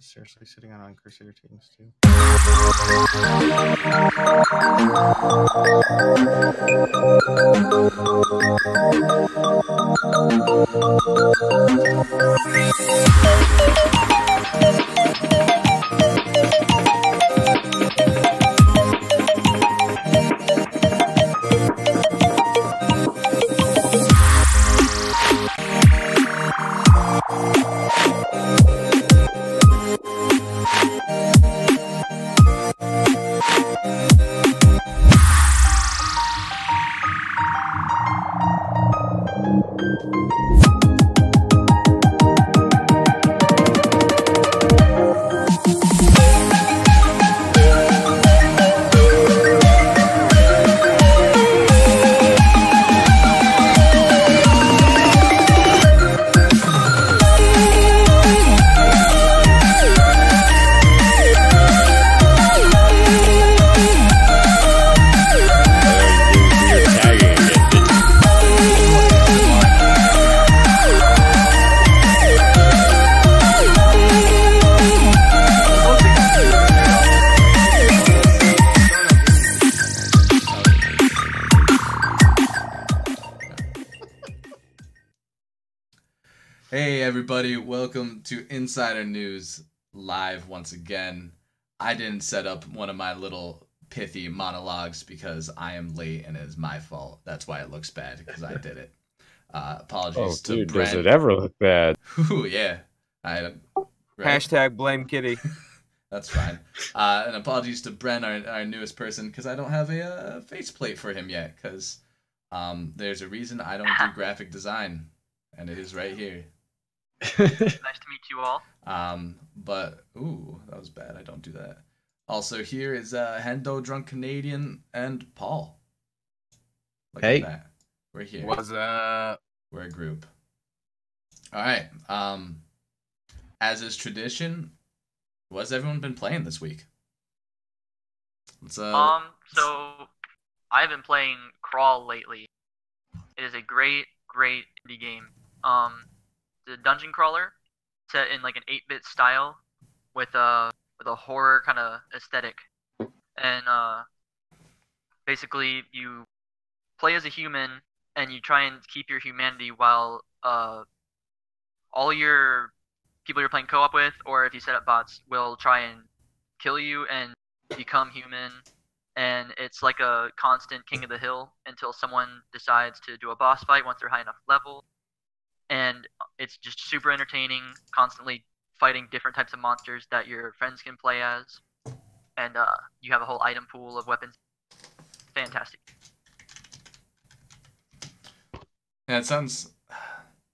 seriously sitting on Crusader teams too. Hey everybody, welcome to Insider News live once again. I didn't set up one of my little pithy monologues because I am late and it is my fault. That's why it looks bad, because I did it. Apologies to dude, Brent. does it ever look bad? Ooh, yeah. Right? Hashtag blame Kitty. That's fine. And apologies to Brent, our newest person, because I don't have a faceplate for him yet, because there's a reason I don't do graphic design, and it is right here. Nice to meet you all. But ooh, that was bad. I don't do that. Also, here is Hendo, Drunk Canadian, and Paul. Look at that. We're here. What's up? We're a group. All right. As is tradition, what's everyone been playing this week? So I've been playing Crawl lately. It is a great indie game. The dungeon crawler set in like an 8-bit style with a horror kind of aesthetic, and basically you play as a human and you try and keep your humanity while all your people you're playing co-op with, or if you set up bots, will try and kill you and become human. And it's like a constant king of the hill until someone decides to do a boss fight once they're high enough level. And it's just super entertaining, constantly fighting different types of monsters that your friends can play as. And you have a whole item pool of weapons. Fantastic. Yeah, it sounds...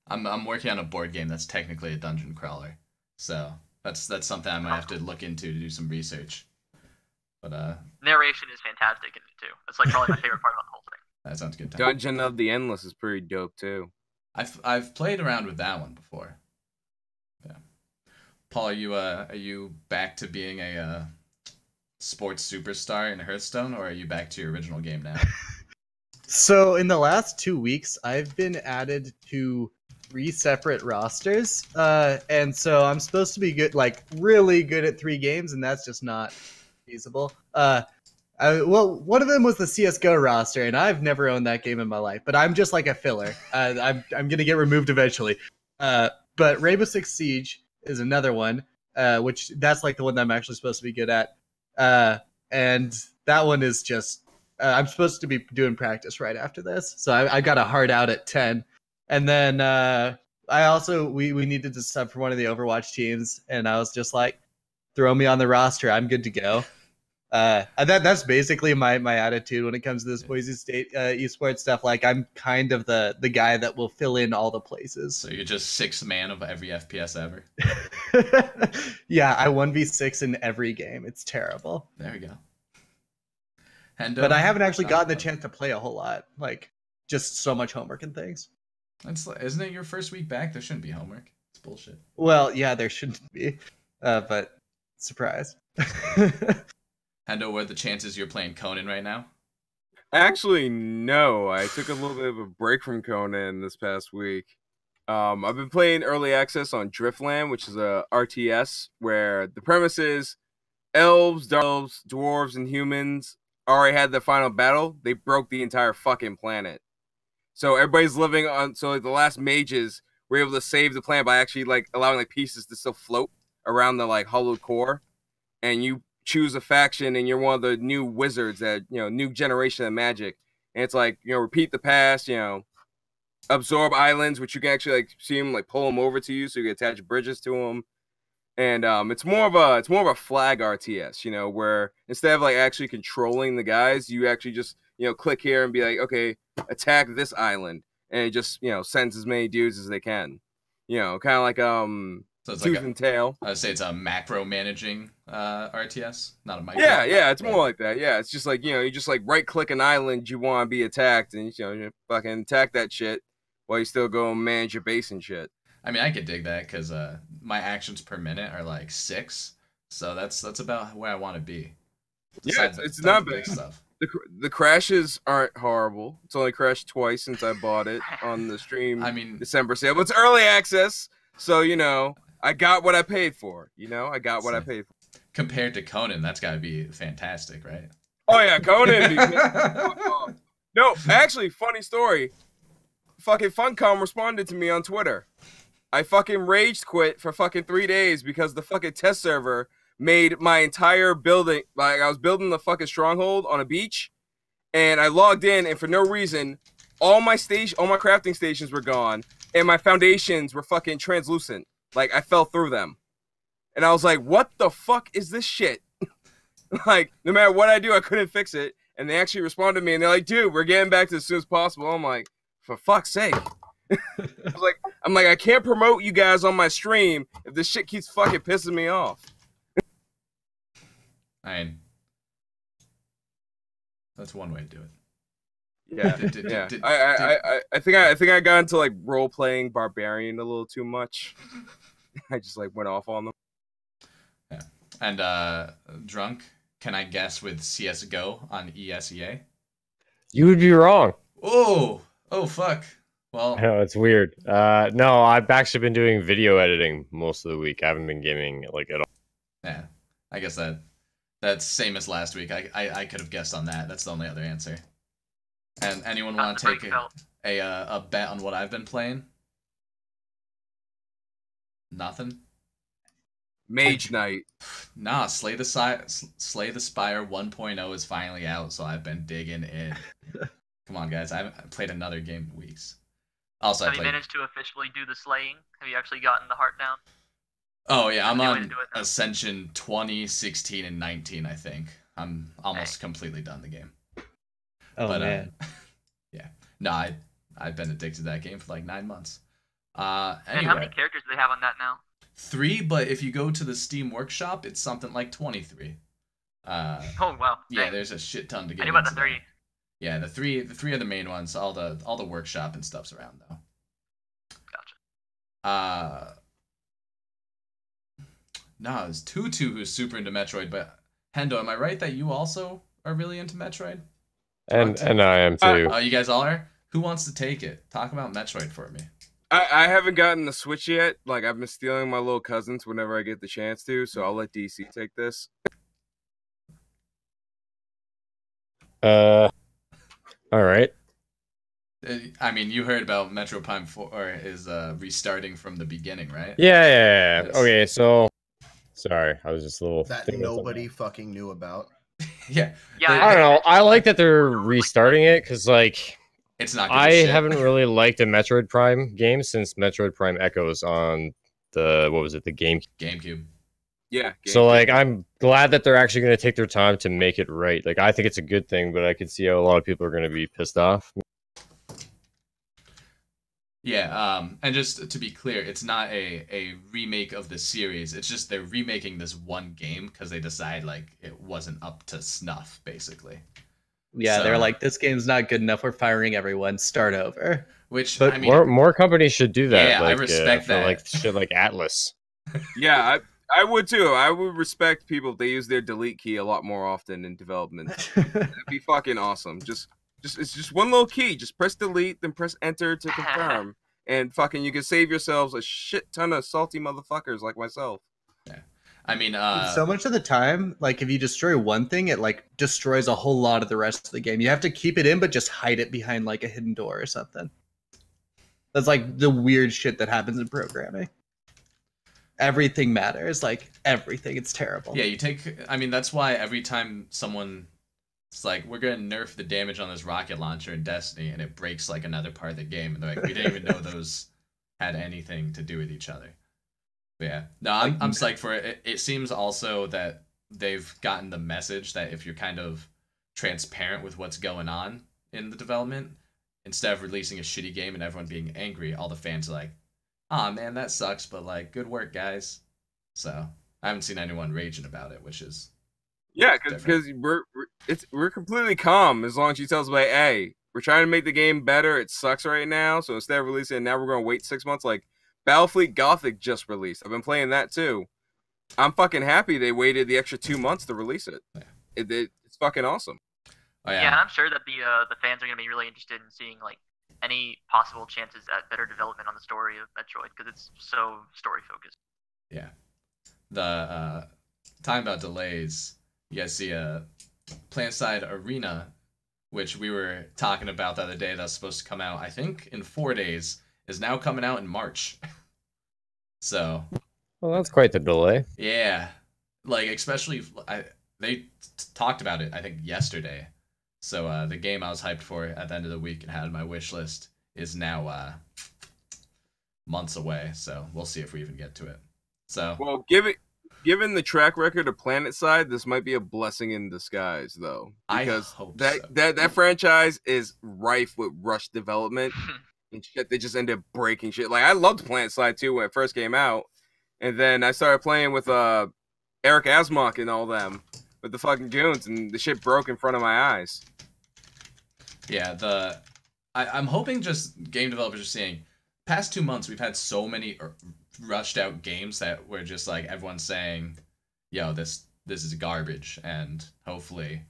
I'm working on a board game that's technically a dungeon crawler. So that's something I might have to look into to do some research. But narration is fantastic in it too. It's like probably my favorite part about the whole thing. That sounds good. Dungeon of the Endless is pretty dope too. I've played around with that one before. Yeah. Paul, are you back to being a sports superstar in Hearthstone, or are you back to your original game now? So in the last 2 weeks, I've been added to 3 separate rosters, and so I'm supposed to be good, like really good at 3 games, and that's just not feasible. Well, one of them was the CS:GO roster, and I've never owned that game in my life. But I'm just like a filler. I'm gonna get removed eventually. But Rainbow Six Siege is another one, which that's like the one that I'm actually supposed to be good at. And that one is just I'm supposed to be doing practice right after this, so I got a hard out at 10. And then I also we needed to sub for one of the Overwatch teams, and I was just like, throw me on the roster, I'm good to go. That's basically my attitude when it comes to this Boise State esports stuff. Like, I'm kind of the guy that will fill in all the places. So you're just 6th man of every FPS ever. Yeah, I 1v6 in every game. It's terrible. There we go. But I haven't actually gotten the chance to play a whole lot. Like, just so much homework and things. Isn't it your first week back? There shouldn't be homework. It's bullshit. Well, yeah, there shouldn't be. But surprise. Hendo, what are the chances you're playing Conan right now? Actually, no. I took a little bit of a break from Conan this past week. I've been playing early access on Driftland, which is a RTS where the premise is elves, dark elves, dwarves, and humans already had their final battle. They broke the entire fucking planet. So everybody's living on. So like the last mages were able to save the planet by actually like allowing like pieces to still float around the like hollow core, and you choose a faction, and you're one of the new wizards that new generation of magic. And it's like repeat the past, absorb islands, which you can actually like see them like pull them over to you, so you can attach bridges to them. And it's more of a flag RTS, where instead of like actually controlling the guys, you actually just click here and be like, okay, attack this island, and it just sends as many dudes as they can, kind of like So it's Tooth like and Tail. I would say it's a macro managing RTS, not a micro. Yeah, it's more like that. Yeah, it's just like you just like right click an island you want to be attacked, and you fucking attack that shit while you still go and manage your base and shit. I mean, I could dig that because my actions per minute are like 6, so that's about where I want to be. Yeah, it's not bad. Stuff. The crashes aren't horrible. It's only crashed twice since I bought it on the stream. I mean, December sale, but it's early access, so I got what I paid for. I got what I paid for. Compared to Conan, that's got to be fantastic, right? Oh yeah, Conan. No, actually, funny story. Fucking Funcom responded to me on Twitter. I fucking rage quit for fucking 3 days because the fucking test server made my entire building, like I was building the fucking stronghold on a beach, and I logged in, and for no reason, all my crafting stations were gone, and my foundations were fucking translucent. Like I fell through them, and I was like, "What the fuck is this shit?" Like no matter what I do, I couldn't fix it, and they actually responded to me, and they're like, "Dude, we're getting back to it as soon as possible." I'm like, "For fuck's sake." I'm like, I can't promote you guys on my stream if this shit keeps fucking pissing me off. I mean, that's one way to do it. Yeah, I think I got into like role playing barbarian a little too much. I just like went off on them. Yeah, and drunk. Can I guess with CS:GO on ESEA? You would be wrong. Oh fuck. Well, no, it's weird. No, I've actually been doing video editing most of the week. I haven't been gaming like at all. Yeah, I guess that's same as last week. I could have guessed on that. That's the only other answer. And anyone want to take a bet on what I've been playing? Nothing. Mage Knight. Nah, Slay the Spire 1.0 is finally out, so I've been digging in. Come on, guys. I haven't played another game in weeks. Also, have you managed to officially do the slaying? Have you actually gotten the heart down? Oh yeah, I'm on Ascension 20, 16, and 19. I think I'm almost completely done the game. Oh man. Yeah. No, I've been addicted to that game for like 9 months. Anyway. And how many characters do they have on that now? 3, but if you go to the Steam Workshop, it's something like 23. Oh wow. Yeah, Dang. there's a shit ton to get. I knew about the 3. Yeah, the three are the main ones. All the workshop and stuff's around though. Gotcha. No, it's Tutu who's super into Metroid, but Hendo, am I right that you also are really into Metroid? And I am too. Oh, you guys all are? Who wants to take it? Talk about Metroid for me. I haven't gotten the Switch yet. Like I've been stealing my little cousins whenever I get the chance to, so I'll let DC take this. All right. I mean, you heard about Metroid Prime 4 is restarting from the beginning, right? Yeah. Yes. Okay, so sorry, I was just a little that nobody fucking knew about. Yeah. I don't know. I like that they're restarting it because, like, it's not. I haven't really liked a Metroid Prime game since Metroid Prime Echoes on the the GameCube. Yeah. So like, I'm glad that they're actually going to take their time to make it right. Like, I think it's a good thing, but I could see how a lot of people are going to be pissed off. Yeah, and just to be clear, it's not a remake of the series. It's just they're remaking this one game because they decide like it wasn't up to snuff, basically. Yeah, they're like, this game's not good enough. We're firing everyone. Start over. Which, but I mean, more companies should do that. Yeah, like, I respect that. Like shit like Atlas. Yeah, I would too. I would respect people if they use their delete key a lot more often in development. That'd be fucking awesome. It's just one little key. Just press delete, then press enter to confirm, and fucking you can save yourselves a shit ton of salty motherfuckers like myself. Yeah. I mean, so much of the time, like if you destroy one thing, it like destroys a whole lot of the rest of the game. You have to keep it in, but just hide it behind like a hidden door or something. That's like the weird shit that happens in programming. Everything matters, like everything. It's terrible. yeah, I mean, that's why every time someone, it's like, we're gonna nerf the damage on this rocket launcher in Destiny, and it breaks like another part of the game, and they're like, we didn't even know those had anything to do with each other. But yeah, no, I'm psyched for it. It seems also that they've gotten the message that if you're kind of transparent with what's going on in the development, instead of releasing a shitty game and everyone being angry, all the fans are like, "Aw, man, that sucks, but like, good work, guys." So I haven't seen anyone raging about it, which is because we're completely calm as long as you tell us like, hey, we're trying to make the game better. It sucks right now, so instead of releasing it now, we're gonna wait 6 months. Like Battlefleet Gothic just released. I've been playing that too. I'm fucking happy they waited the extra 2 months to release it. It's fucking awesome. Oh, Yeah, and I'm sure that the fans are gonna be really interested in seeing like any possible chances at better development on the story of Metroid because it's so story focused. Yeah. The talking about delays, you guys see Planetside Arena, which we were talking about the other day, that's supposed to come out, I think, in 4 days, is now coming out in March. So. Well, that's quite the delay. Yeah. Like, especially, they talked about it, I think, yesterday. So the game I was hyped for at the end of the week and had on my wish list is now months away. So we'll see if we even get to it. So. Well, given the track record of Planetside, this might be a blessing in disguise, though, because that franchise is rife with rushed development and shit. They just ended up breaking shit. Like I loved Planetside 2 when it first came out, and then I started playing with Eric Asmock and all them with the fucking goons, and the shit broke in front of my eyes. Yeah, I'm hoping just game developers are seeing. Past 2 months, we've had so many rushed out games that we're just like everyone's saying, "Yo, this is garbage," and hopefully,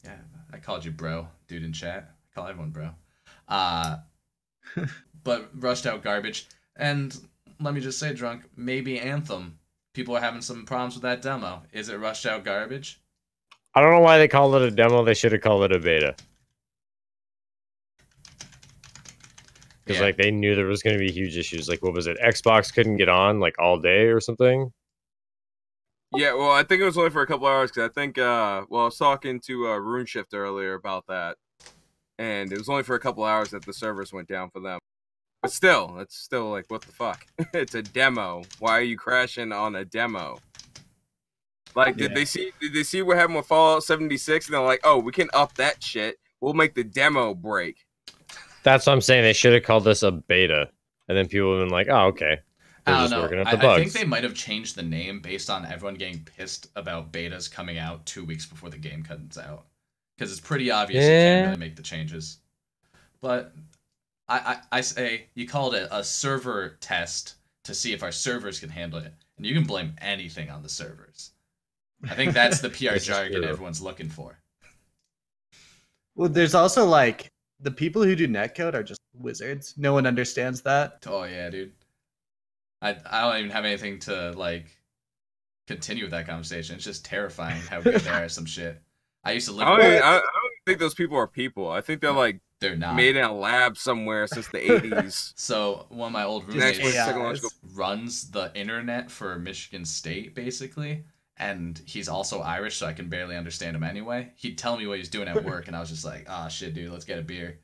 yeah, I called you bro, dude in chat. I call everyone bro. But rushed out garbage, and let me just say, Drunk, maybe Anthem. People are having some problems with that demo. Is it rushed out garbage? I don't know why they called it a demo. They should have called it a beta. Because like they knew there was going to be huge issues. Like what was it? Xbox couldn't get on like all day or something. Yeah, well, I think it was only for a couple hours because I think I was talking to RuneShift earlier about that, and it was only for a couple hours that the servers went down for them. But still, it's still like, what the fuck? It's a demo. Why are you crashing on a demo? Like, did they see what happened with Fallout 76? And they're like, oh, we can up that shit. We'll make the demo break. That's what I'm saying. They should have called this a beta, and then people would have been like, "Oh, okay." They're just working out the bugs. I think they might have changed the name based on everyone getting pissed about betas coming out 2 weeks before the game comes out, because it's pretty obvious you can't really make the changes. But I say you called it a server test to see if our servers can handle it, and you can blame anything on the servers. I think that's the PR jargon everyone's looking for. Well, there's also like the people who do netcode are just wizards. No one understands that. Oh yeah, dude. I don't even have anything to like continue with that conversation. It's just terrifying how good they are at some shit. I used to live. I don't think those people are people. I think they're not made in a lab somewhere since the 80s. So one of my old roommates runs the internet for Michigan State, basically. And he's also Irish, so I can barely understand him anyway. He'd tell me what he's doing at work, and I was just like, "Ah, shit, dude, let's get a beer."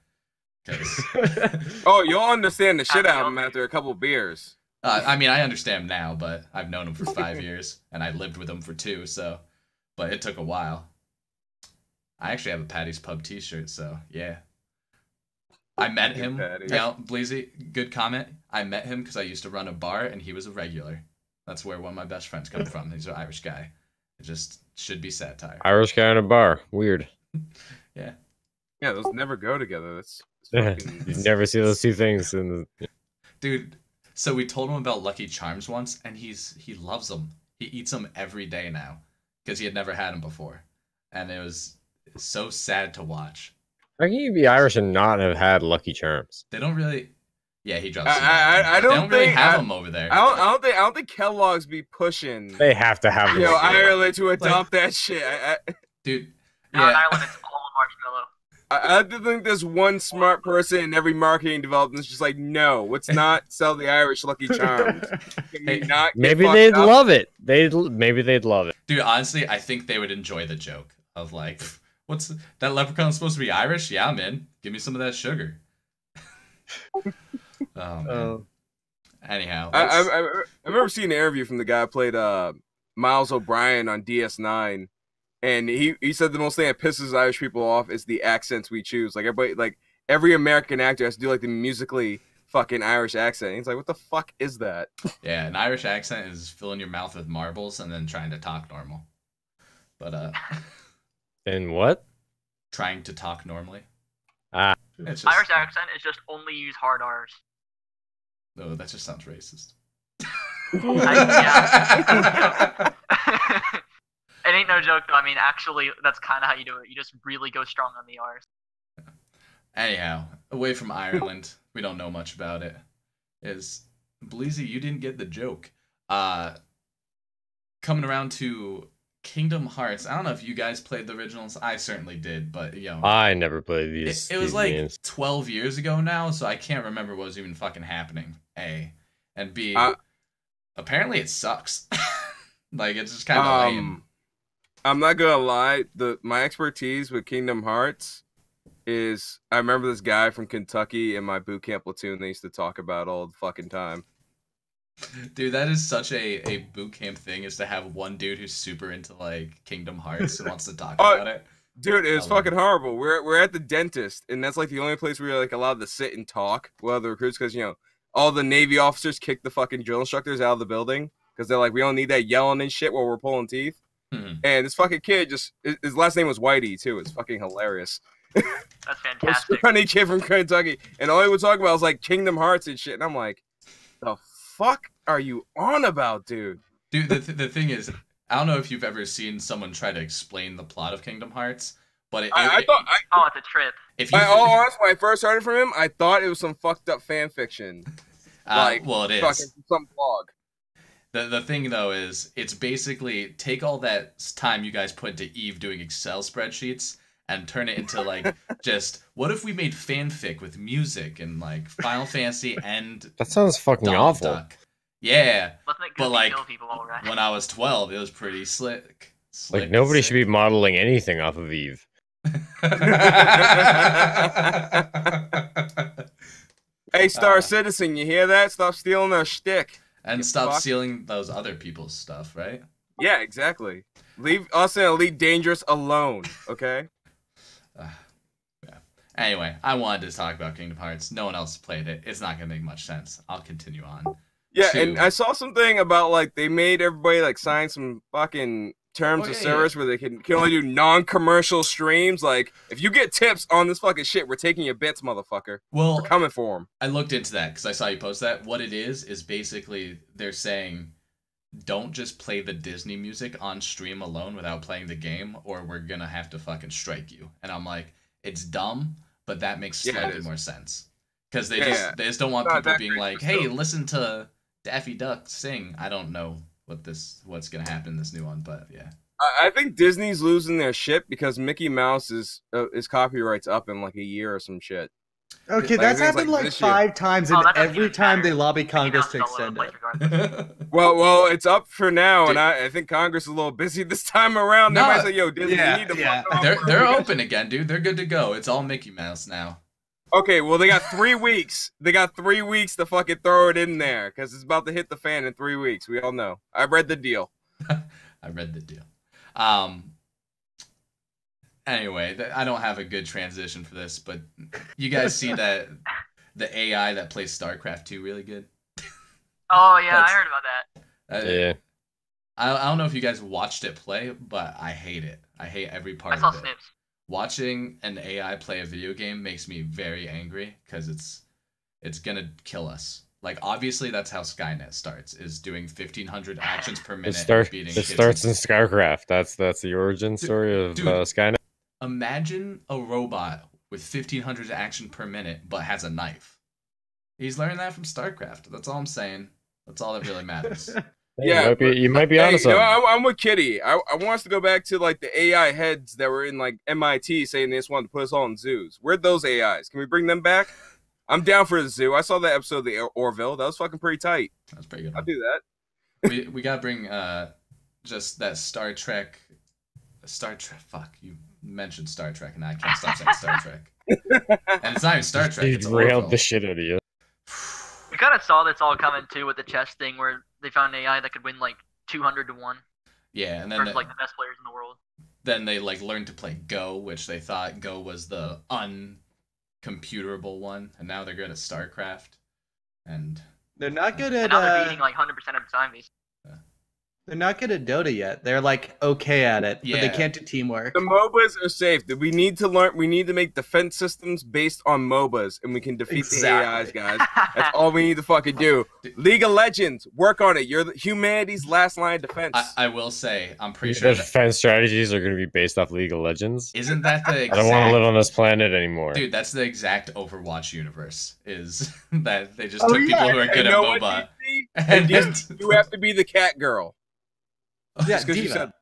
Oh, you'll understand the shit out of him after a couple beers. I mean, I understand him now, but I've known him for 5 years, and I lived with him for 2, so... But it took a while. I actually have a Patty's Pub t-shirt, so yeah. I met him. Yeah, Bleezy, good comment. I met him because I used to run a bar, and he was a regular. That's where one of my best friends come from. He's an Irish guy. It just should be satire. Irish guy in a bar. Weird. Yeah. Yeah, those never go together. That's fucking... You never see those two things in the... Dude, so we told him about Lucky Charms once, and he loves them. He eats them every day now because he had never had them before. And it was so sad to watch. How can you be Irish and not have had Lucky Charms? They don't really... Yeah, he drops. I They don't don't really think have them over there. I don't think Kellogg's be pushing. They have to have. Ireland to adopt that shit. Dude. Now in Yeah. Ireland, it's all marshmallow. I do think there's one smart person in every marketing development that's just like, no, let's not sell the Irish Lucky Charms. Can we not get Maybe fucked they'd up? love it. Maybe they'd love it. Dude, honestly, I think they would enjoy the joke of like, what's that leprechaun supposed to be Irish? Yeah, I'm in. Give me some of that sugar. Oh, man. Anyhow, I remember seeing an interview from the guy who played Miles O'Brien on DS9, and he said the most thing that pisses Irish people off is the accents we choose. Like every American actor has to do like the musically fucking Irish accent. And he's like, what the fuck is that? yeah, an Irish accent is filling your mouth with marbles and then trying to talk normal. But And what? trying to talk normally. It's just, Irish accent is just only use hard R's. No, that just sounds racist. Yeah. It ain't no joke though. I mean, actually, that's kind of how you do it. You just really go strong on the R's. Anyhow, away from Ireland, we don't know much about it. Is Bleezy, you didn't get the joke. Coming around to Kingdom Hearts. I don't know if you guys played the originals. I certainly did, but I never played these. It was these like games. 12 years ago now, so I can't remember what was even fucking happening. A, and B. Apparently it sucks. Like it's just kind of lame. I'm not gonna lie. My expertise with Kingdom Hearts is I remember this guy from Kentucky in my boot camp platoon. They used to talk about all the fucking time. Dude, that is such a boot camp thing, is to have one dude who's super into like Kingdom Hearts and wants to talk about it. Dude, it's fucking horrible. We're at the dentist, and that's like the only place where you're like allowed to sit and talk with other recruits, because all the Navy officers kick the fucking drill instructors out of the building because they're like, we don't need that yelling and shit while we're pulling teeth. And this fucking kid his last name was Whitey too. It's fucking hilarious. That's fantastic. Funny kid from Kentucky, and all he would talk about was like Kingdom Hearts and shit, and I'm like, the fuck are you on about, dude? Dude, the thing is, I don't know if you've ever seen someone try to explain the plot of Kingdom Hearts, but I thought it's a trip. If you, all honest, when I first heard it from him, I thought it was some fucked up fan fiction. Well, it is fucking some blog. The thing though is, it's basically take all that time you guys put into Eve doing Excel spreadsheets and turn it into like just what if we made fanfic with music and like Final Fantasy and that sounds fucking Donald awful. Duck. Yeah, Let's make but like kill people all right. when I was 12, it was pretty slick. Like nobody should be modeling anything off of Eve. Hey, Star Citizen, you hear that? Stop stealing our shtick. And stop stealing those other people's stuff, right? Yeah, exactly. Leave us and Elite Dangerous alone, okay? Yeah. Anyway, I wanted to talk about Kingdom Hearts. No one else played it. It's not going to make much sense. I'll continue on. Yeah, and I saw something about, like, they made everybody, like, sign some fucking terms of service where they can only do non-commercial streams. Like, if you get tips on this fucking shit, we're taking your bits, motherfucker. Well, we're coming for them. I looked into that because I saw you post that. What it is basically they're saying, don't just play the Disney music on stream alone without playing the game, or we're going to have to fucking strike you. And I'm like, it's dumb, but that makes slightly more sense. Because they just don't want people being like, hey, listen to Daffy Duck sing. I don't know what's gonna happen in this new one, but yeah. I think Disney's losing their shit because Mickey Mouse is copyright's up in like a year or some shit. Okay, like, that's happened like 5 times, and every time they lobby Congress to extend it. Well, it's up for now, and I think Congress is a little busy this time around. They might say, "Yo, Disney, you need to fuck off." They're open again, dude. They're good to go. It's all Mickey Mouse now. Okay, well, they got 3 weeks. They got 3 weeks to fucking throw it in there because it's about to hit the fan in 3 weeks. We all know. I read the deal. I read the deal. Anyway, I don't have a good transition for this, but you guys see that the AI that plays StarCraft 2 really good? Oh, yeah, I heard about that. Yeah. I don't know if you guys watched it play, but I hate it. I hate every part of it. I saw snips. Watching an AI play a video game makes me very angry because it's gonna kill us. Like, obviously, that's how Skynet starts, is doing 1,500 actions per minute. It starts in StarCraft. That's the origin story of Skynet. Imagine a robot with 1,500 action per minute, but has a knife. He's learning that from StarCraft. That's all I'm saying. That's all that really matters. Yeah, you might be hey, onto something. I'm with Kitty. I want us to go back to like the AI heads that were in like MIT saying they just wanted to put us all in zoos. Where'd those AIs? Can we bring them back? I'm down for the zoo. I saw that episode of the Orville. That was fucking pretty tight. That's pretty good. I'll do that. We gotta bring just that Star Trek. Fuck, you mentioned Star Trek, and I can't stop saying Star Trek. And it's not even Star Trek. It's railed Orville. the shit out of you. We kind of saw this all coming too with the chess thing, where they found an AI that could win like 200 to 1 Yeah, and then versus like the best players in the world. then they like learned to play Go, which they thought Go was the uncomputerable one, and now they're good at StarCraft. And They're not good And at. now they're beating like 100% of the time. Basically. They're not good at Dota yet. They're like okay at it, but they Yeah. can't do teamwork. The MOBAs are safe. We need to learn. We need to make defense systems based on MOBAs, and we can defeat the AIs, guys. That's all we need to fucking do. League of Legends, work on it. You're humanity's last line of defense. I will say, I'm pretty The sure that, defense strategies are going to be based off League of Legends. isn't that the I exact, don't want to live on this planet anymore. dude? That's the exact Overwatch universe. Is that they just Oh, took people yeah. who are good And at know what, MOBA, DC? and You have to be the cat girl. Yeah, Just 'cause you Diva. said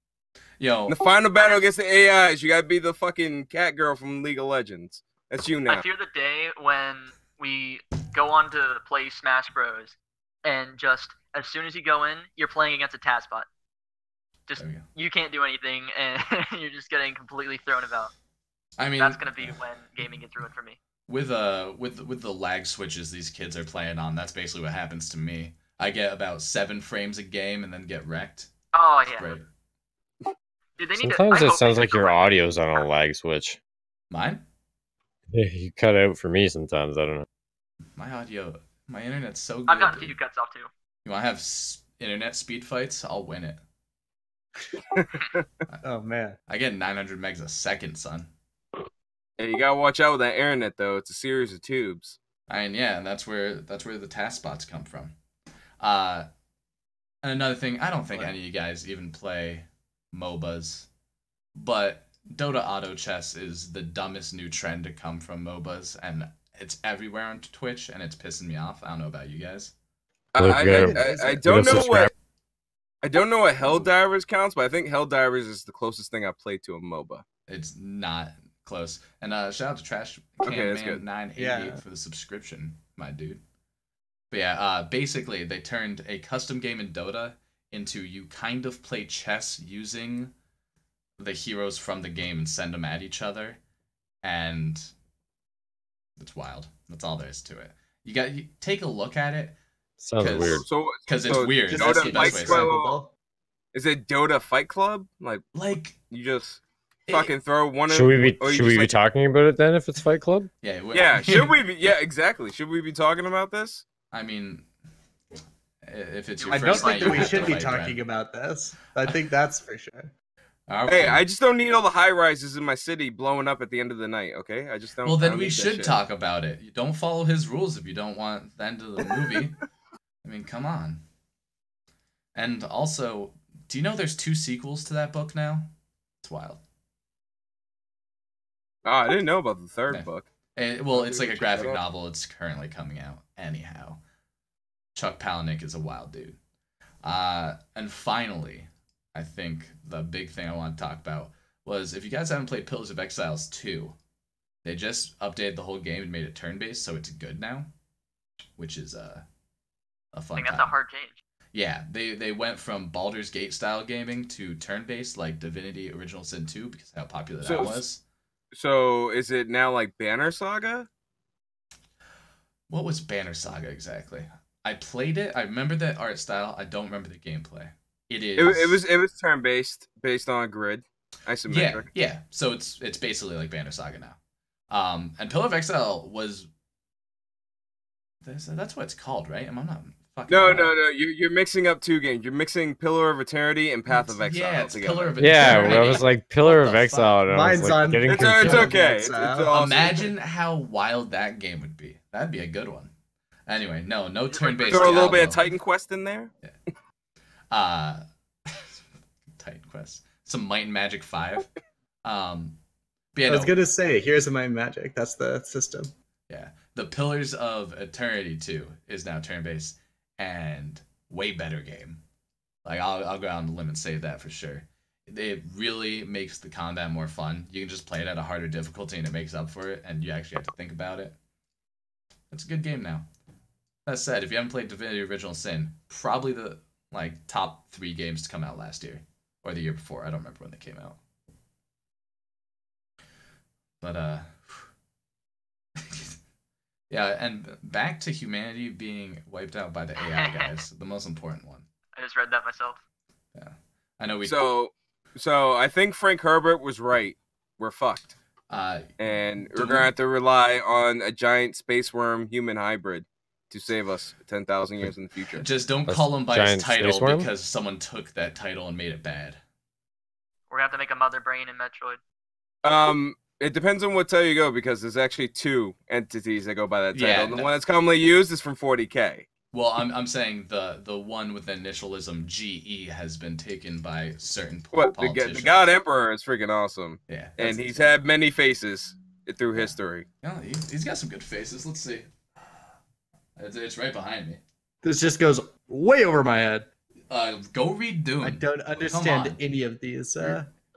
yo, in the final battle against the AIs, you gotta be the fucking cat girl from League of Legends. That's you now. I fear the day when we go on to play Smash Bros. And just as soon as you go in, you're playing against a Tatspot. Just there we go. you can't do anything, and you're just getting completely thrown about. I mean, That's gonna be when gaming gets ruined for me. with the lag switches these kids are playing on, that's basically what happens to me. I get about 7 frames a game and then get wrecked. Oh yeah. Great. Dude, they need Sometimes to, I it hope sounds they like do your it. audio's on a lag switch. Mine? You cut out for me sometimes. I don't know. My internet's so good. I've gotten a dude. few cuts off too. You want to have internet speed fights? I'll win it. Oh man. I get 900 megs a second, son. Yeah, you gotta watch out with that internet though. It's a series of tubes. I mean, yeah, and that's where the task spots come from. And another thing, I don't think any of you guys even play MOBAs, but Dota Auto Chess is the dumbest new trend to come from MOBAs, and it's everywhere on Twitch, and it's pissing me off. I don't know about you guys. Look, I don't know what Helldivers counts, but I think Helldivers is the closest thing I've played to a MOBA. It's not close. And shout out to Trash Okay, that's good. 988 Yeah. for the subscription, my dude. But yeah, basically they turned a custom game in Dota into you kind of play chess using the heroes from the game and send them at each other, and it's wild. That's all there is to it. You take a look at it. Sounds 'Cause- weird. Because it's weird. Just That's Dota the best way to say it. Club. Is it Dota Fight Club? Like, You just it- fucking throw one. Should we be or you should we just, be like- talking about it then if it's Fight Club? yeah, Yeah, should we be? Yeah, exactly. Should we be talking about this? I mean, if it's your I first don't night, think that you we have to should be fight Brent. talking about this. I think that's for sure. Okay. Hey, I just don't need all the high rises in my city blowing up at the end of the night. Okay, I just don't. Well, I then don't we need that should shit. talk about it. You don't follow his rules if you don't want the end of the movie. I mean, come on. And also, do you know there's 2 sequels to that book now? It's wild. Oh, I didn't know about the third Okay. book. Well, it's like a Check graphic that out. novel. It's currently coming out. Anyhow, Chuck Palahniuk is a wild dude. And finally, I think the big thing I want to talk about was if you guys haven't played Pillars of Exiles 2, they just updated the whole game and made it turn-based, so it's good now, which is a I fun think that's time. a hard change. Yeah, they went from Baldur's Gate style gaming to turn-based like Divinity Original Sin 2 because of how popular So- that was. So is it now like Banner Saga? What was Banner Saga exactly? I played it. I remember the art style. I don't remember the gameplay. It is. It was turn based based on a grid, isometric. Yeah. So it's basically like Banner Saga now. And Pillar of Exile was. That's what it's called, right? Am I not fucking? No, wrong? no, no. You're mixing up 2 games. You're mixing Pillar of Eternity and Path of Exile. Yeah, it's together. Pillar of Yeah, Eternity. I was like Pillar What of the Exile. And I was, Mine's like, on- getting It's confused. okay. It's awesome. Imagine how wild that game would be. That'd be a good one. Anyway, no turn-based. Throw a little bit of Diablo. Titan Quest in there. Titan Quest. Some Might and Magic 5. But yeah, I was no, gonna say, here's my magic. That's the system. yeah. the Pillars of Eternity 2 is now turn-based and way better game. Like I'll go out on the limb and say that for sure. It really makes the combat more fun. You can just play it at a harder difficulty and it makes up for it, and you actually have to think about it. It's a good game now. That said, if you haven't played Divinity Original Sin, probably the top 3 games to come out last year or the year before. I don't remember when they came out. But yeah, and back to humanity being wiped out by the AI guys, the most important one. I just read that myself. Yeah, I know we. So I think Frank Herbert was right. We're fucked. And we're gonna have to rely on a giant space worm human hybrid to save us 10,000 years in the future. Just don't call him by his title because someone took that title and made it bad. We're gonna have to make a mother brain in Metroid. It depends on what title you go, because there's actually 2 entities that go by that title. Yeah, And the one that's commonly used is from 40K. Well, I'm saying the one with the initialism GE has been taken by certain politicians. The God Emperor is freaking awesome. Yeah, and he's had many faces through history. Yeah, he's got some good faces. Let's see. It's right behind me. This just goes way over my head. Go read Dune. I don't understand any of these.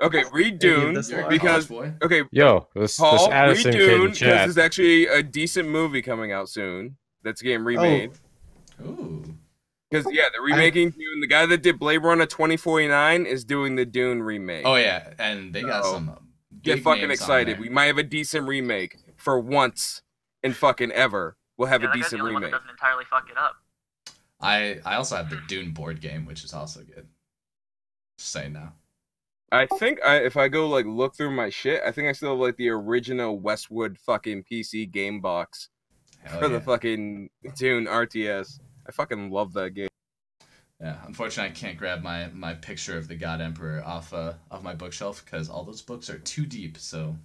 Okay, read Dune because this Addison read Dune because there's actually a decent movie coming out soon that's getting remade. Ooh. Because they're remaking Dune. The guy that did Blade Runner 2049 is doing the Dune remake. Oh yeah, and they got some. Get fucking excited! We might have a decent remake for once in fucking ever. We'll have a decent remake. That doesn't entirely fuck it up. I also have the Dune board game, which is also good. Just saying now. I think if I go look through my shit, I think I still have the original Westwood fucking PC game box for the fucking Dune RTS. I fucking love that game. Yeah, unfortunately, I can't grab my picture of the God Emperor off my bookshelf because all those books are too deep. So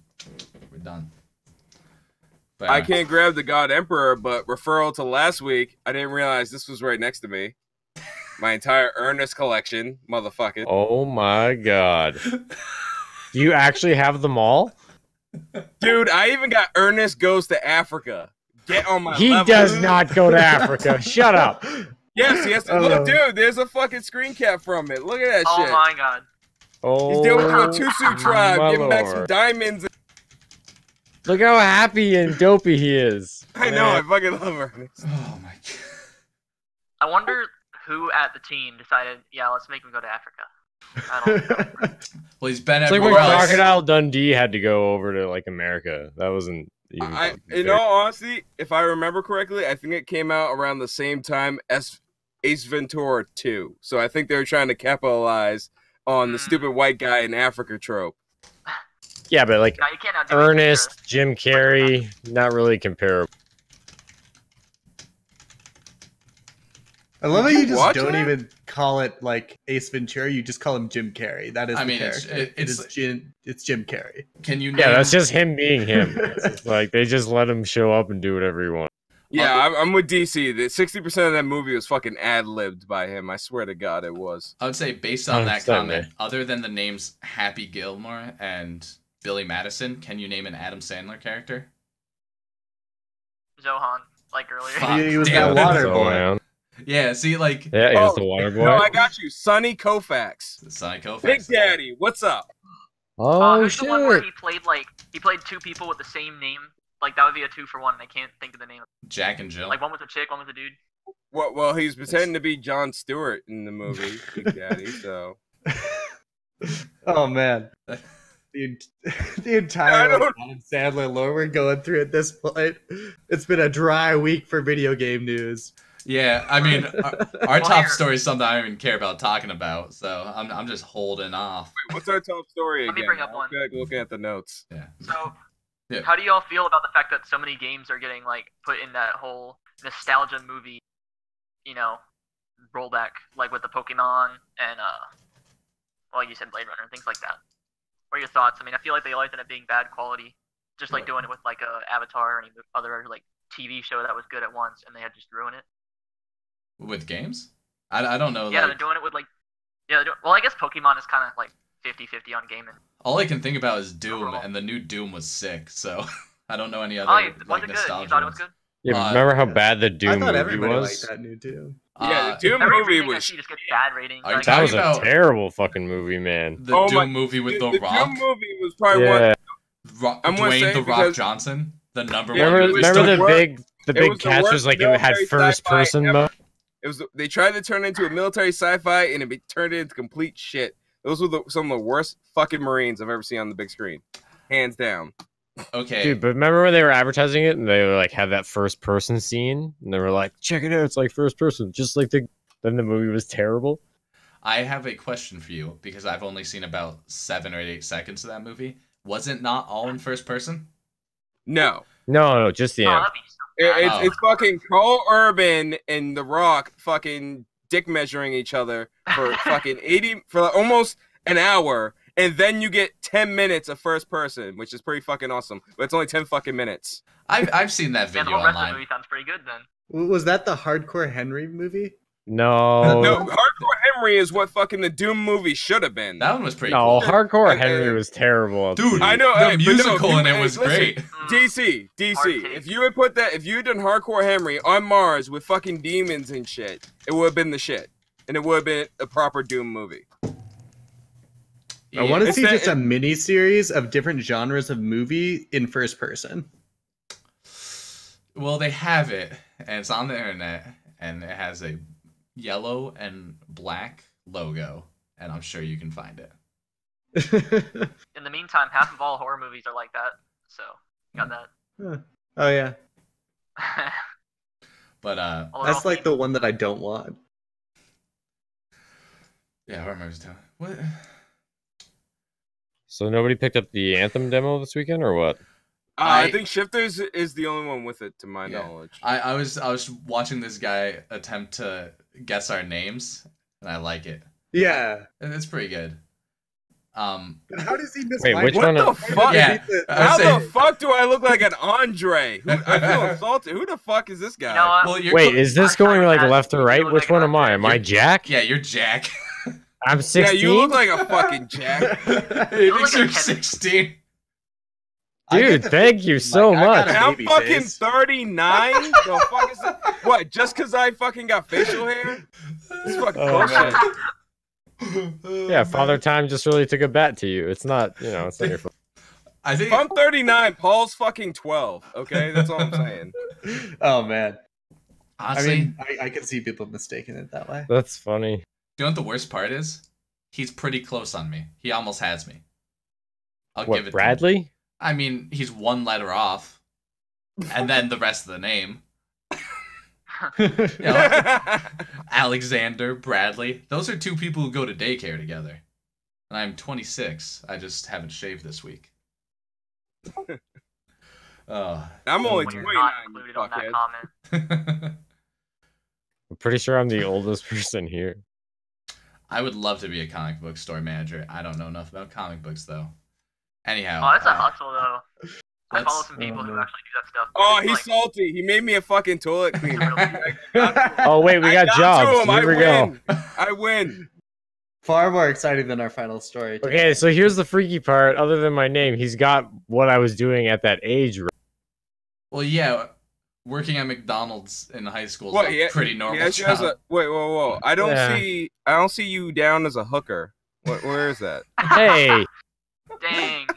we're done. But, I can't grab the God Emperor, but referral to last week, I didn't realize this was right next to me. My entire Ernest collection, motherfucker. Oh my god. You actually have them all? Dude, I even got Ernest Goes to Africa. Get on my level. He does not go to Africa. Shut up. Yes, he has to. Look, dude, there's a fucking screen cap from it. Look at that shit. Oh my god. Oh, he's dealing with the Tusu tribe, giving back some diamonds. Look how happy and dopey he is. I know, I fucking love Ernest. Oh my god. I wonder who at the team decided, let's make him go to Africa. I don't know. Well, he's been it's everywhere like when else. Crocodile Dundee had to go over to America. That wasn't even in all honesty, if I remember correctly, I think it came out around the same time as Ace Ventura 2. So I think they were trying to capitalize on the stupid white guy in Africa trope. Yeah, but you can't outdo Ernest, Jim Carrey, not really comparable. I love how you just don't even call it Ace Ventura. You just call him Jim Carrey. That is the character. It's Jim Carrey. Can you? Yeah, that's just him being him. They just let him show up and do whatever he wants. Yeah, I'm with DC. 60% of that movie was fucking ad-libbed by him. I swear to God, it was. I would say, based on that comment, other than the names Happy Gilmore and Billy Madison, can you name an Adam Sandler character? Zohan, earlier. He was that water boy. Yeah, see, yeah, he's the water boy. No, I got you. Sonny Koufax. Sonny Koufax. Big Daddy, what's up? Oh, shit. The one where he played 2 people with the same name. That would be a 2-for-1. I can't think of the name. Jack and Jill. One was a chick, one was a dude. Well, he's pretending to be Jon Stewart in the movie, Big Daddy, so. Oh, man. The entire Adam Sandler lore we're going through at this point. It's been a dry week for video game news. Yeah, I mean, our top story is something I don't even care about talking about, so I'm just holding off. Wait, what's our top story again? Let me bring up one. Looking at the notes. Yeah. So, how do y'all feel about the fact that so many games are getting put in that whole nostalgia movie, rollback, with the Pokemon and you said Blade Runner and things like that? What are your thoughts? I mean, I feel like they always end up being bad quality, just doing it with Avatar or any other TV show that was good at once, and they had just ruined it. With games? I don't know. Yeah, they're doing it with well, I guess Pokemon is kind of 50-50 on gaming. All I can think about is Doom, and the new Doom was sick, so I don't know any other was it nostalgia. good? You thought it was good? Yeah, remember how bad the I Doom thought movie everybody was? liked that new Doom. Yeah, the Doom Every movie remake I was. see just gets bad ratings. Are you Like, That was talking a about- terrible fucking movie, man. The Oh Doom my- movie with The The Rock, Doom movie was probably one. Yeah. I'm gonna Dwayne say The Rock because- Johnson, the number Yeah, one Remember, movie was remember star. the worst- big it catch was the was worst like it had military first sci-fi person ever. mode. It was. They tried to turn it into a military sci-fi, and it turned it into complete shit. Those were some of the worst fucking Marines I've ever seen on the big screen, hands down. Okay, Dude, but remember when they were advertising it and they were like had that first person scene and they were like, check it out, it's like first person, just like then the movie was terrible. I have a question for you because I've only seen about 7 or 8 seconds of that movie. Was it not all in first person? No, No, just the oh, end. that'd be so bad. Oh. it's fucking Carl Urban and The Rock fucking dick measuring each other for fucking 80 for almost an hour, and then you get 10 minutes of first person, which is pretty fucking awesome. But it's only 10 fucking minutes. I've seen that Yeah, the video whole rest of the online. movie sounds pretty good then. Was that the Hardcore Henry movie? No, No, Hardcore Henry is what fucking the Doom movie should have been. That one was pretty no, cool. Hardcore Henry was terrible. Dude, I know, the but no, musical in you- it was listen, great. DC, Hard take. if you had put that, if you had done Hardcore Henry on Mars with fucking demons and shit, it would have been the shit, and it would have been a proper Doom movie. I want to It's see that- just a mini series of different genres of movie in first person. Well, they have it, and it's on the internet, and it has a yellow and black logo, and I'm sure you can find it. In the meantime, half of all horror movies are like that. So, got that. Oh yeah, But Although that's they're like the one that I don't want. yeah, horror movies too. What? So nobody picked up the Anthem demo this weekend or what? I think Shifters is the only one with it, to my Yeah. knowledge. I was watching this guy attempt to guess our names, and I like it. Yeah. It's pretty good. But how does he miss? Wait, my which name? one? What the fuck? Yeah. How I the fuck do I look like an Andre? I feel insulted. Who the fuck is this guy? You know what? Well, you're Wait, cl- is this I'm going sorry, like Matt. left or You right? look Which like one an am I? Am I You're- Jack? yeah, you're Jack. I'm Yeah, 16. you look like a fucking jack. He look thinks like you're Kevin. 16. I get Dude, the thank feeling you like so I got much. a And I'm baby fucking face. 39? The fuck is that? What, just because I fucking got facial hair? This fucking Oh, bullshit. Yeah, Father Time just really took a bet to you. It's not, it's not your fault. I think If I'm 39, Paul's fucking 12, okay? That's all I'm saying. Oh man. honestly, I mean, I can see people mistaking it that way. That's funny. you know what the worst part is? He's pretty close on me. He almost has me. I'll What, give it to him. Bradley? I mean, he's one letter off, and then the rest of the name. Alexander, Bradley. Those are two people who go to daycare together. And I'm 26. I just haven't shaved this week. Oh. I'm only When you're 29, not you included on that fuckhead. comment. I'm pretty sure I'm the oldest person here. I would love to be a comic book store manager. I don't know enough about comic books, though. Anyhow. Oh, that's a hustle though. I Let's- follow some people who actually do that stuff. Oh, It's he's like, salty. He made me a fucking toilet cleaner. Oh, wait, we got I jobs. to him. Here we go. win. I win. Far more exciting than our final story. Okay, so here's the freaky part. Other than my name, he's got what I was doing at that age. Well, yeah, working at McDonald's in high school is What, a pretty normal Yes, job. wait, whoa. I don't Yeah. see you down as a hooker. Where is that? Hey, Dang.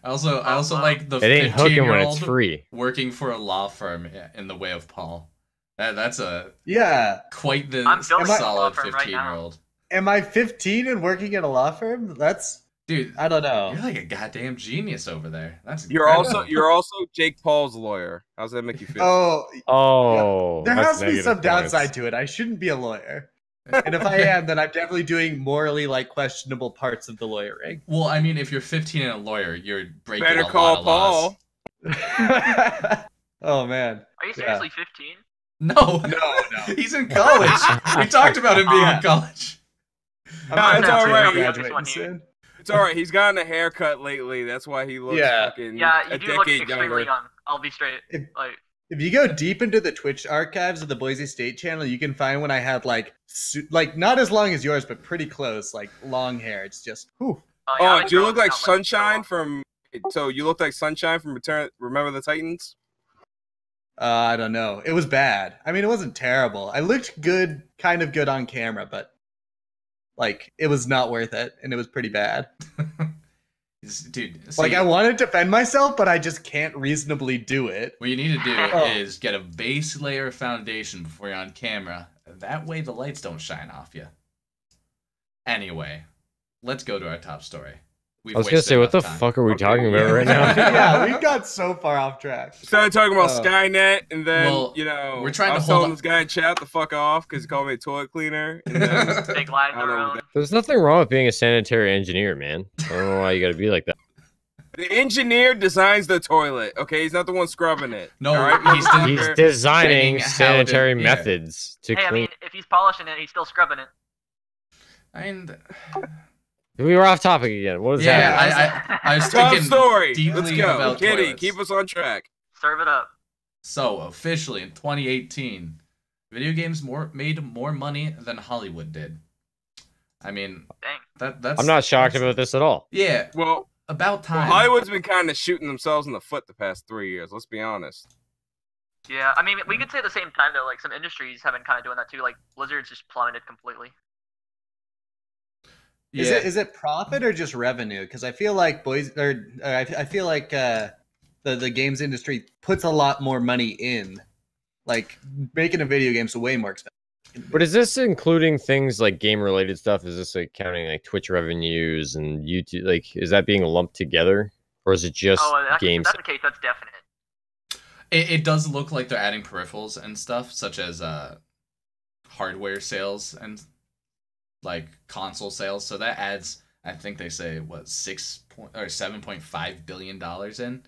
I also like the it ain't hooking when it's 15-year-old free. working for a law firm in the way of Paul. That's a Yeah. quite the I'm building a law solid firm right now. 15-year-old. Am I 15 and working at a law firm? That's Dude, I don't know. you're like a goddamn genius over there. That's You're incredible. also Jake Paul's lawyer. How's that make you feel? Oh, Oh, there that's has to be negative some points. downside to it. I shouldn't be a lawyer. And if I am, then I'm definitely doing morally questionable parts of the lawyering. Well, I mean, if you're 15 and a lawyer, you're breaking Better a lot call of laws. Paul. Oh man. Are you Yeah. seriously 15? No, No. he's in college. We talked about him being in college. Nah, it's all right. Graduating soon. It's all right. He's gotten a haircut lately. That's why he looks Yeah. fucking Yeah, you a do look decade extremely younger. young. I'll be straight. Like, If you go deep into the Twitch archives of the Boise State channel, you can find when I had like not as long as yours, but pretty close, like long hair. It's just whew. yeah, Oh, I've do you been look like growing out, Sunshine from? So you look like Sunshine from Remember the Titans? I don't know. It was bad. I mean, it wasn't terrible. I looked good, kind of good on camera, but like it was not worth it, and it was pretty bad. Dude, Like I want to defend myself, but I just can't reasonably do it. what you need to do is get a base layer of foundation before you're on camera. That way the lights don't shine off you. Anyway, let's go to our top story. I was gonna say, what the fuck are we talking about right now? Yeah, we got so far off track. Started talking about Skynet, and then we're trying to hold this guy in chat the fuck off because he called me a toilet cleaner. And then, Big lies around. There's nothing wrong with being a sanitary engineer, man. I don't know why you gotta be like that. the engineer designs the toilet. Okay, he's not the one scrubbing it. No, right? He's designing sanitary methods to clean. I mean, if he's polishing it, he's still scrubbing it. And we were off topic again. What is that? I was thinking story. Deeply Let's go, about Kitty. toilets. Keep us on track. Serve it up. So officially in 2018, video games made more money than Hollywood did. I mean, dang. That's. I'm not shocked about this at all. Yeah. Well, about time. Hollywood's been kind of shooting themselves in the foot the past 3 years. Let's be honest. Yeah, I mean, we could say at the same time though, like some industries have been kind of doing that too. Like Blizzard's just plummeted completely. Yeah. Is it profit or just revenue? Because I feel like I feel like the games industry puts a lot more money in. Like making a video game is way more expensive. But is this including things like game related stuff? Is this like counting like Twitch revenues and YouTube? Like, is that being lumped together, or is it just games? If that's the case, that's definite. It does look like they're adding peripherals and stuff, such as hardware sales and like console sales. So that adds, I think they say what $7.5 billion in.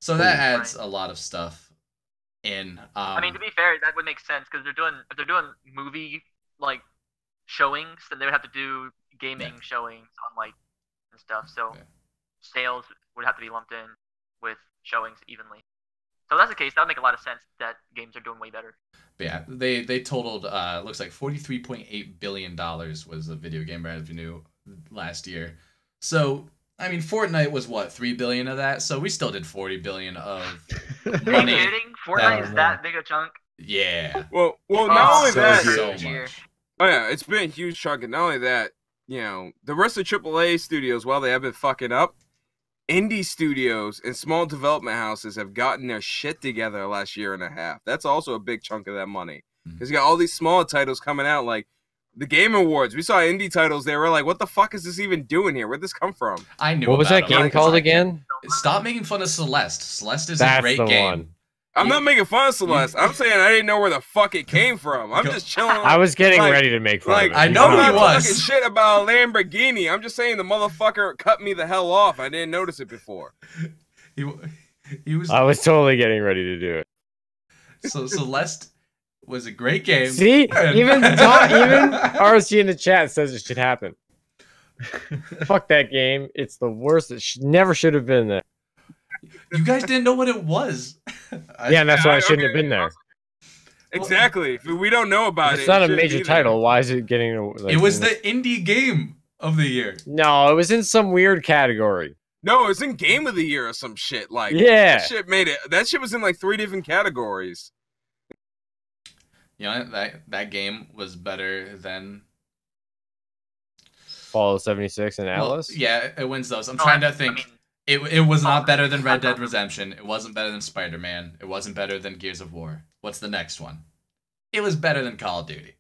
So that adds a lot of stuff in. I mean, to be fair, that would make sense because if they're doing movie like showings, then they would have to do gaming showings on like and stuff. So sales would have to be lumped in with showings evenly. So if that's the case, that would make a lot of sense that games are doing way better. But yeah, they totaled looks like $43.8 billion was the video game revenue last year. So I mean, Fortnite was what, $3 billion of that. So we still did $40 billion of money. Are you kidding? Fortnite is that big a chunk? Yeah. Well, not only that. So much. Oh yeah, it's been a huge chunk, and not only that, you know, the rest of AAA studios, while they have been fucking up, indie studios and small development houses have gotten their shit together the last year and a half. That's also a big chunk of that money. Because you got all these small titles coming out, like the Game Awards. We saw indie titles. They were like, what the fuck is this even doing here? Where'd this come from? I knew What was that game called again? Stop making fun of Celeste. Celeste is a great game. One. I'm not making fun of Celeste. I'm saying I didn't know where the fuck it came from. I'm just chilling. I was getting ready to make fun of it. I know I'm he not was. talking shit about a Lamborghini. I'm just saying the motherfucker cut me the hell off. I didn't notice it before. He was. I was totally getting ready to do it. So Celeste was a great game. See, even RSG in the chat says it should happen. Fuck that game. It's the worst. It never should have been there. You guys didn't know what it was. Yeah, and that's why I shouldn't have been there. Exactly. If we don't know about it. It's not a major title. Why is it getting? Like, it was the indie game of the year. No, it was in some weird category. No, it's in Game of the Year or some shit. Like, yeah, that shit made it. That shit was in like 3 different categories. You know, that game was better than Fallout 76 and Atlas. Well, yeah, it wins those. I'm trying to think. It was not better than Red Dead Redemption. It wasn't better than Spider-Man. It wasn't better than Gears of War. What's the next one? It was better than Call of Duty.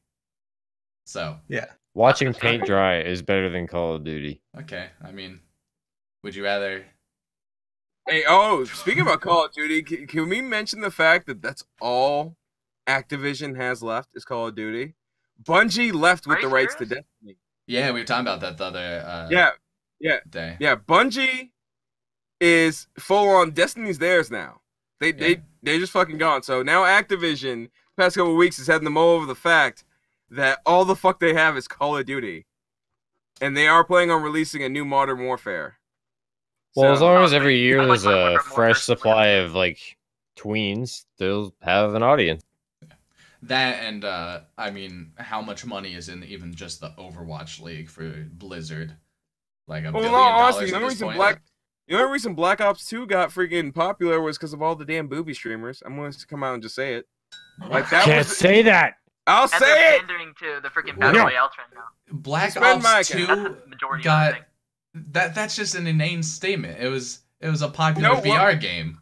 So yeah, watching paint dry is better than Call of Duty. Okay, I mean, would you rather? Hey, speaking about Call of Duty, can we mention the fact that that's all Activision has left is Call of Duty? Bungie left with the rights to Destiny. Yeah, we were talking about that the other day. Yeah, Bungie is full on. Destiny's theirs now. They just fucking gone. So now Activision, past couple of weeks, is heading them all over the fact that all the fuck they have is Call of Duty, and they are planning on releasing a new Modern Warfare. Well, as long as every year there's a fresh supply of like tweens, they'll have an audience. That and I mean, how much money is in even just the Overwatch League for Blizzard? Like $1 billion honestly, at this point. The only reason Black Ops 2 got freaking popular was because of all the damn booby streamers. I'm going to come out and just say it. Like that Can't was. say that. I'll And say they're it. pandering to the freaking battle royale trend now. Black Spend my Ops account. That's 2 the majority got of the thing. that's just an inane statement. It was a popular No, what- VR game.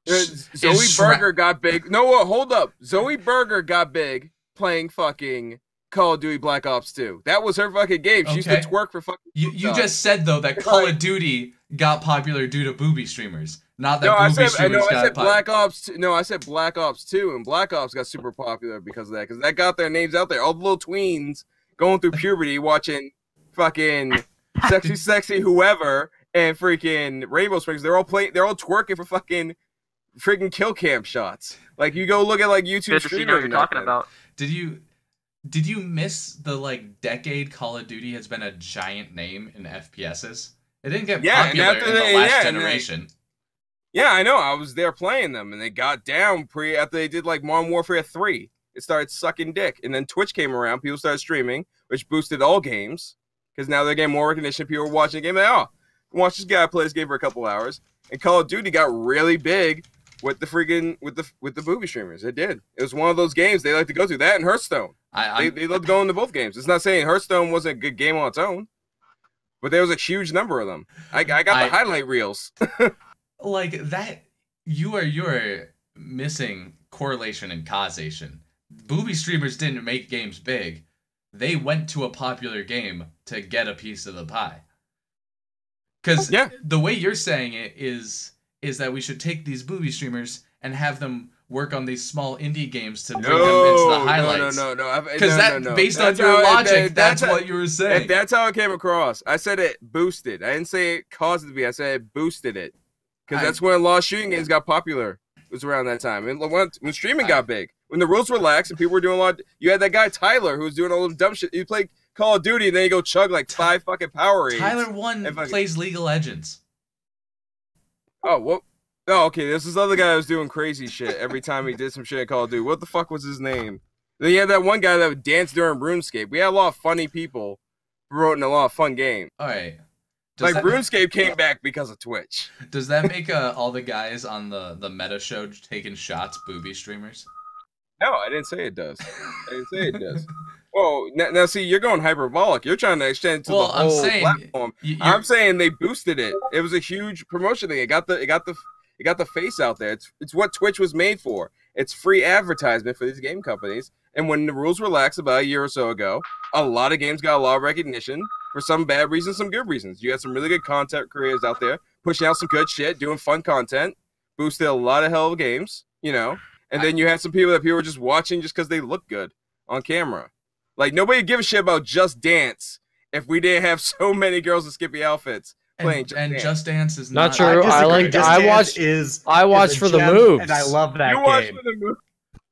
Zoe Is Berger got big. No, what? Hold up. Zoe Berger got big playing fucking Call of Duty Black Ops 2. That was her fucking game. She used to Okay. twerk for fucking. You stuff. just said though that Call of Duty got popular due to booby streamers, not that No, I booby said streamers got popular. Black Ops 2. No, I said Black Ops 2, and Black Ops got super popular because of that. Because that got their names out there. All the little tweens going through puberty watching fucking sexy whoever and freaking Rainbow Springs. They're all twerking for fucking freaking kill cam shots. Like you go look at like YouTube Good to see you know what streamers. you're talking about. Did you miss the like decade Call of Duty has been a giant name in FPSs? It didn't get Yeah, and popular after in the they- last yeah, and they- generation. Yeah, I know. I was there playing them, and they got down after they did like Modern Warfare 3. It started sucking dick, and then Twitch came around. People started streaming, which boosted all games because now they're getting more recognition. People are watching the game. Like, oh, watch this guy play this game for a couple hours. And Call of Duty got really big with the freaking with the booby streamers. It did. It was one of those games they like to go to. That and Hearthstone. They loved going to both games. It's not saying Hearthstone wasn't a good game on its own, but there was a huge number of them. I got the highlight reels. Like that, you are missing correlation and causation. Booby streamers didn't make games big. They went to a popular game to get a piece of the pie. Because the way you're saying it is that we should take these booby streamers and have them work on these small indie games to bring them into the highlights. No. Because based on your logic, that's what you were saying. That's how it came across. I said it boosted. I didn't say it caused it to be. I said it boosted it. Because that's when a lot of shooting games got popular. It was around that time. And when streaming got big. When the rules relaxed and people were doing a lot. You had that guy Tyler who was doing all this dumb shit. You play Call of Duty and then you go chug like 5 fucking Powerades. Tyler 1 plays League of Legends. Oh, what? Oh, okay. This is other guy who was doing crazy shit every time he did some shit in Call of Duty. What the fuck was his name? Then you had that one guy that would dance during RuneScape. We had a lot of funny people who wrote in a lot of fun games. All right. RuneScape came back because of Twitch. Does that make all the guys on the meta show taking shots booby streamers? No, I didn't say it does. Well, now see, you're going hyperbolic. You're trying to extend it to the whole platform. I'm saying they boosted it. It was a huge promotion thing. It got the face out there. It's what Twitch was made for. It's free advertisement for these game companies. And when the rules relaxed about a year or so ago, a lot of games got a lot of recognition for some bad reasons, some good reasons. You had some really good content creators out there pushing out some good shit, doing fun content, boosted a lot of hell of games, you know. And then you had some people were just watching just because they look good on camera. Like nobody would give a shit about Just Dance if we didn't have so many girls in skimpy outfits playing. Just Dance is not true. I watched for the moves, and I love that game.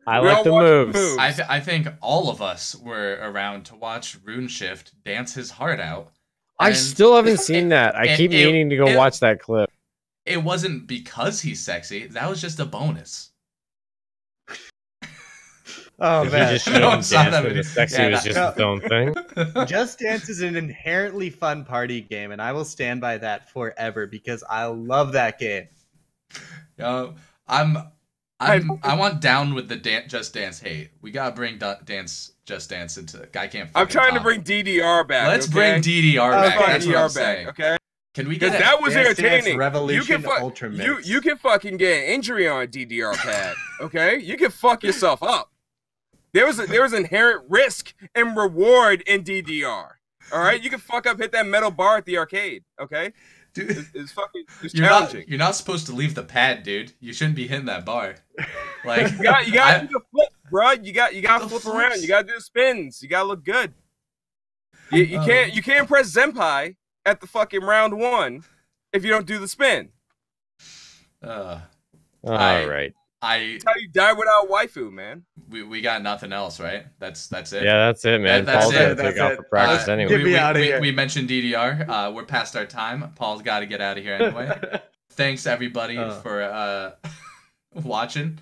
I like the moves. I think all of us were around to watch RuneShift dance his heart out. I still haven't seen that. I keep meaning to go watch that clip. It wasn't because he's sexy. That was just a bonus. Oh man, he just sexy was just his own thing. Just Dance is an inherently fun party game, and I will stand by that forever because I love that game. I want down with the Just Dance hate. We gotta bring Just Dance into. I can't. I'm trying to bring DDR back. Let's bring DDR back. That's what I'm saying. Okay. Can we get that was Dance entertaining. Revolution Ultra Mix. You can fucking get an injury on a DDR pad. Okay, you can fuck yourself up. There was inherent risk and reward in DDR. All right, you can fuck up, hit that metal bar at the arcade. Okay, dude, it's challenging. You're not supposed to leave the pad, dude. You shouldn't be hitting that bar. Like you got to do the flip, bro. You got to flip around. You got to do the spins. You got to look good. You can't press Zenpai at the fucking round 1 if you don't do the spin. All right. That's how you die without waifu, man. We got nothing else, right? That's it. Yeah, that's it, man. Paul's gonna take off for practice anyway. Get me out of here. We mentioned DDR. We're past our time. Paul's got to get out of here anyway. Thanks everybody for watching.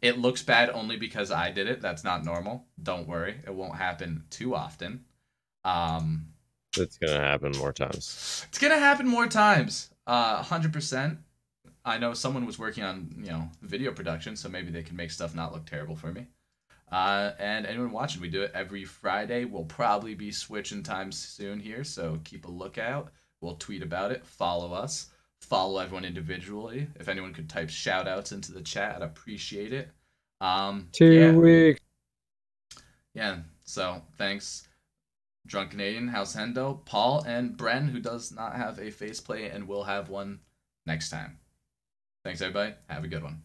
It looks bad only because I did it. That's not normal. Don't worry, it won't happen too often. It's gonna happen more times. It's gonna happen more times. 100%. I know someone was working on, video production, so maybe they can make stuff not look terrible for me. And anyone watching, we do it every Friday. We'll probably be switching times soon here, so keep a lookout. We'll tweet about it. Follow us. Follow everyone individually. If anyone could type shout outs into the chat, I'd appreciate it. 2 weeks. Yeah, so thanks, Drunk Canadian, House Hendo, Paul, and Bren, who does not have a faceplate and will have one next time. Thanks, everybody. Have a good one.